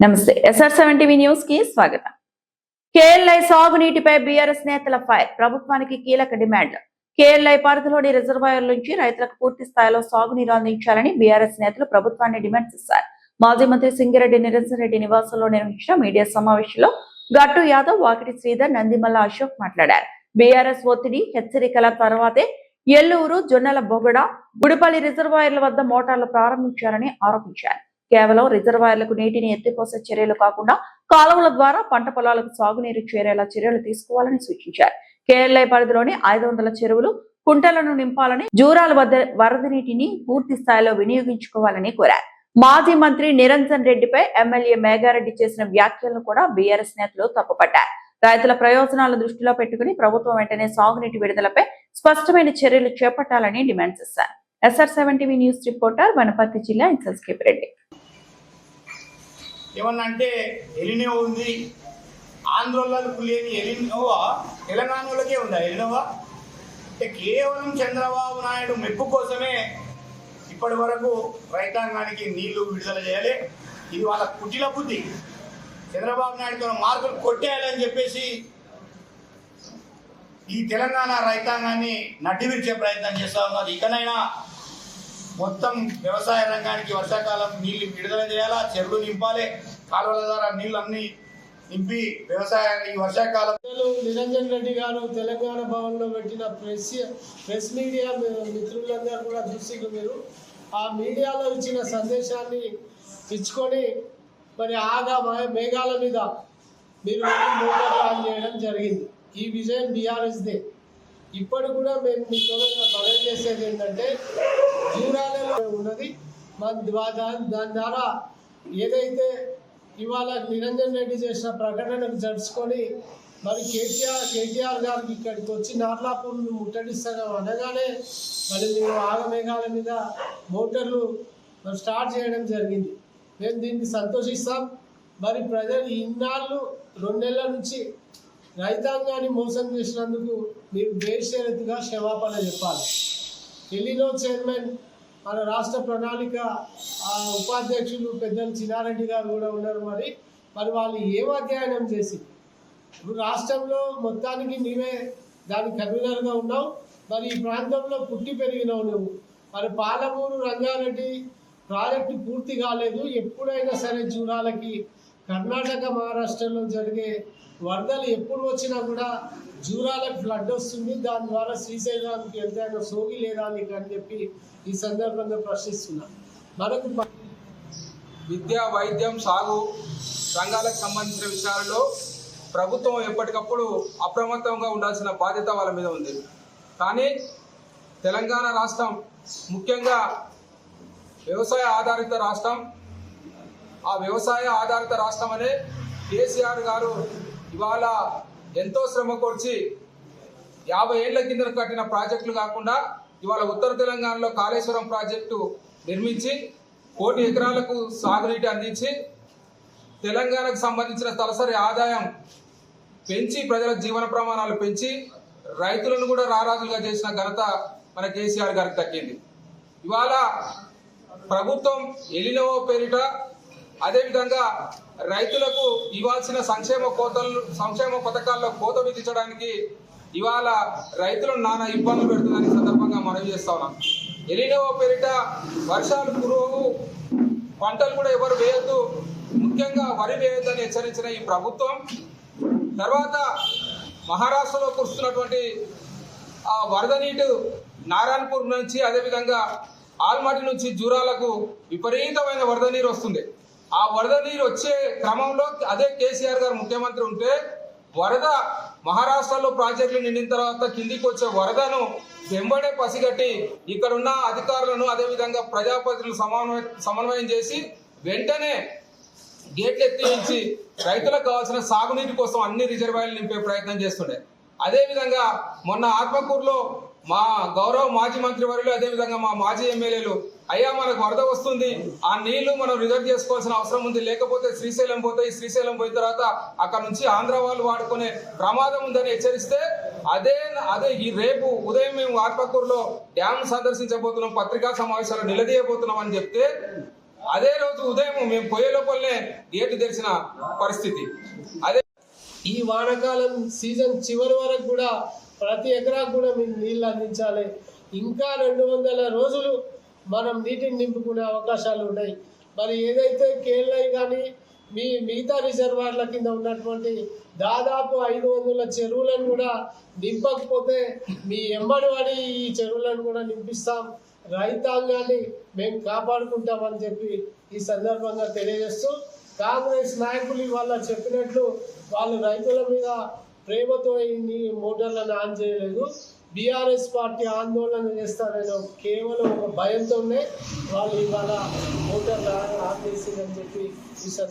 నమస్తే SR7 TV news కి స్వాగతం. కేఎల్ఐ సాగునీటిపై బీఆర్ఎస్ నేతల ఫైర్. ప్రభుత్వానికి కీలక డిమాండ్లు. కేఎల్ఐ పరిధిలోని రిజర్వాయర్ల నుంచి రైతులకు పూర్తి స్థాయిలో సాగునీరు అందించాలని బీఆర్ఎస్ నేతలు ప్రభుత్వాన్ని డిమాండ్ చేశారు. మాజీ మంత్రి సింగిరెడ్డి నిరంజన్ రెడ్డి నివాసంలో నిర్వహించిన మీడియా సమావేశంలో గట్టు యాదవ్, వాకిటి శ్రీధర్, నందిమల్ల అశోక్ మాట్లాడారు. బీఆర్ఎస్ ఒత్తిడి, హెచ్చరికల తర్వాతే ఎల్లూరు, జొన్నల బొగడ, గుడిపల్లి రిజర్వాయర్ల వద్ద మోటార్లు ప్రారంభించారని ఆరోపించారు. కేవలం రిజర్వాయర్లకు నీటిని ఎత్తిపోసే చర్యలు కాకుండా కాలువల ద్వారా పంట పొలాలకు సాగునీరు చేరేలా చర్యలు తీసుకోవాలని సూచించారు. కేఎల్ఐ పరిధిలోని 500 చెరువులు, కుంటలను నింపాలని, జూరాల వద్ద వరద నీటిని పూర్తి స్థాయిలో వినియోగించుకోవాలని కోరారు. మాజీ మంత్రి నిరంజన్ రెడ్డిపై ఎమ్మెల్యే మేఘారెడ్డి చేసిన వ్యాఖ్యలను కూడా బీఆర్ఎస్ నేతలు తప్పుపట్టారు. రైతుల ప్రయోజనాల దృష్టిలో పెట్టుకుని ప్రభుత్వం వెంటనే సాగునీటి విడుదలపై స్పష్టమైన చర్యలు చేపట్టాలని డిమాండ్ చేశారు. SR7 TV news reporter Wanaparthy జిల్లా ఇన్సల్స్కేప్ రెడ్డి. ఏమన్నా అంటే ఎలినో ఉంది, ఆంధ్రోళ్ళకు లేని ఎలినోవా తెలంగాణలోకే ఉందా ఎలినోవా? అంటే కేవలం చంద్రబాబు నాయుడు మెప్పు కోసమే ఇప్పటి వరకు రైతాంగానికి నీళ్లు విడుదల చేయాలి. ఇది వాళ్ళ కుటిల బుద్ధి. చంద్రబాబు నాయుడుతో మార్కులు కొట్టేయాలని చెప్పేసి ఈ తెలంగాణ రైతాంగాన్ని నడ్డివిరిచే ప్రయత్నం చేస్తా ఉన్నారు. ఇకనైనా మొత్తం వ్యవసాయ రంగానికి వర్షాకాలం నీళ్లు విడుదల చేయాలా, చెరువులు నింపాలి, కాలువల ద్వారా నీళ్ళు అన్ని నింపి వ్యవసాయ ఈ వర్షాకాలం. నిరంజన్ రెడ్డి గారు తెలంగాణ భవన్ లో పెట్టిన ప్రెస్ మీడియా మిత్రులందరూ కూడా దృష్టికి మీరు ఆ మీడియాలో ఇచ్చిన సందేశాన్ని ఇచ్చుకొని మరి ఆగా మేఘాల మీద మీరు మోటార్ ఆన్ చేయడం జరిగింది. ఈ విజయం బీఆర్ఎస్దే. ఇప్పుడు కూడా మేము మీతో మనం చేసేది ఏంటంటే జూరాలలో ఉన్నది దాని ద్వారా ఏదైతే ఇవాళ నిరంజన్ రెడ్డి చేసిన ప్రకటనకు జరుచుకొని మరి కేటీఆర్ గారికి ఇక్కడికి వచ్చి నార్లాపూర్ను ముట్టడిస్తాం అనగానే మరి మేము ఆగమేఘాల మీద మోటార్లు స్టార్ట్ చేయడం జరిగింది. మేము దీనికి సంతోషిస్తాం. మరి ప్రజలు ఇన్నాళ్ళు 2 నెలల నుంచి రైతాంగాన్ని మోసం చేసినందుకు మీరు బేషరతుగా క్షమాపణ చెప్పాలి. ఎలినో చైర్మన్ మన రాష్ట్ర ప్రణాళిక ఉపాధ్యక్షులు పెద్దలు చిన్నారెడ్డి గారు కూడా ఉన్నారు. మరి వాళ్ళు ఏం అధ్యయనం చేసి ఇప్పుడు రాష్ట్రంలో మొత్తానికి నీవే దాని కన్వీనర్గా ఉన్నావు. మరి ఈ ప్రాంతంలో పుట్టి పెరిగినావు నువ్వు. మరి పాలమూరు రంగారెడ్డి ప్రాజెక్టు పూర్తి కాలేదు. ఎప్పుడైనా సరే జూరాలకి కర్ణాటక, మహారాష్ట్రలో జరిగే వరదలు ఎప్పుడు వచ్చినా కూడా జూరాలకు ఫ్లడ్ వస్తుంది. దాని ద్వారా శ్రీశైలానికి వెళ్తే సోగి లేదా నీకు అని చెప్పి ఈ సందర్భంగా ప్రశ్నిస్తున్నా. మనకు విద్య, వైద్యం, సాగు రంగాలకు సంబంధించిన విషయాలలో ప్రభుత్వం ఎప్పటికప్పుడు అప్రమత్తంగా ఉండాల్సిన బాధ్యత వాళ్ళ మీద ఉంది. కానీ తెలంగాణ రాష్ట్రం ముఖ్యంగా వ్యవసాయ ఆధారిత రాష్ట్రం. ఆ వ్యవసాయ ఆధారిత రాష్ట్రం అనే కేసీఆర్ గారు ఇవాళ ఎంతో శ్రమ కొర్చి 50 ఏళ్ల కింద కట్టిన ప్రాజెక్టులు కాకుండా ఇవాళ ఉత్తర తెలంగాణలో కాళేశ్వరం ప్రాజెక్టు నిర్మించి 1 కోటి ఎకరాలకు సాగునీటి అందించి తెలంగాణకు సంబంధించిన తలసరి ఆదాయం పెంచి ప్రజల జీవన ప్రమాణాలు పెంచి రైతులను కూడా రారాజులుగా చేసిన ఘనత మన కేసీఆర్ గారికి దక్కింది. ఇవాళ ప్రభుత్వం ఎలినో పేరిట అదేవిధంగా రైతులకు ఇవ్వాల్సిన సంక్షేమ పథకాల్లో కోత విధించడానికి ఇవాళ రైతులను నానా ఇబ్బందులు పెడుతుందని సందర్భంగా మనవి చేస్తా ఉన్నాం. ఎలినో పేరిట వర్షాలు కురువు, పంటలు కూడా ఎవరు వేయొద్దు, ముఖ్యంగా వరి వేయొద్దని హెచ్చరించిన ఈ ప్రభుత్వం తర్వాత మహారాష్ట్రలో కురుస్తున్నటువంటి ఆ వరద నీటి నారాయణపూర్ నుంచి అదేవిధంగా ఆల్మటి నుంచి జూరాలకు విపరీతమైన వరద నీరు వస్తుంది. ఆ వరద నీరు వచ్చే క్రమంలో అదే కేసీఆర్ గారు ముఖ్యమంత్రి ఉంటే వరద మహారాష్ట్రలో ప్రాజెక్టులు నిండిన తర్వాత కిందికి వచ్చే వరదను వెంబడే పసిగట్టి ఇక్కడున్న అధికారులను అదేవిధంగా ప్రజాప్రతినిధులు సమన్వయం చేసి వెంటనే గేట్లు ఎత్తించి రైతులకు కావాల్సిన సాగునీటి కోసం అన్ని రిజర్వాయర్లు నింపే ప్రయత్నం చేస్తుండే. అదేవిధంగా మొన్న ఆత్మకూరులో మా గౌరవ మాజీ మంత్రివర్యులు అదేవిధంగా మా మాజీ ఎమ్మెల్యేలు అయ్యా మనకు వరద వస్తుంది, ఆ నీళ్లు మనం రిజర్వ్ చేసుకోవాల్సిన అవసరం ఉంది, లేకపోతే శ్రీశైలం పోతాయి, శ్రీశైలం పోయిన తర్వాత అక్కడ నుంచి ఆంధ్ర వాళ్ళు వాడుకునే ప్రమాదం ఉందని హెచ్చరిస్తే అదే ఈ రేపు ఉదయం మేము ఆత్మకూరులో డ్యామ్ సందర్శించబోతున్నాం, పత్రికా సమావేశాలు నిలదీయబోతున్నాం అని చెప్తే అదే రోజు ఉదయం మేము పోయే లోపలనే గేటు తెరిచిన పరిస్థితి. అదే ఈ వానాకాలం సీజన్ చివరి వరకు కూడా ప్రతి ఎకరాకు కూడా మీరు నీళ్ళు అందించాలి. ఇంకా 200 రోజులు మనం నీటిని నింపుకునే అవకాశాలు ఉన్నాయి. మరి ఏదైతే కేఎల్ఐ కానీ మిగతా రిజర్వాయర్ల కింద ఉన్నటువంటి దాదాపు 500 చెరువులను కూడా నింపకపోతే మీ ఎంబడి పడి ఈ చెరువులను కూడా నింపిస్తాం, రైతాంగాన్ని మేము కాపాడుకుంటామని చెప్పి ఈ సందర్భంగా తెలియజేస్తూ, కాంగ్రెస్ నాయకులు ఇవాళ చెప్పినట్లు వాళ్ళు రైతుల మీద ప్రేమతో ఈ మోటార్లను ఆన్ చేయలేదు. బీఆర్ఎస్ పార్టీ ఆందోళన చేస్తారని కేవలం ఒక భయంతోనే వాళ్ళు ఇవాళ మోటార్లు ఆన్ చేసిందని చెప్పి ఈ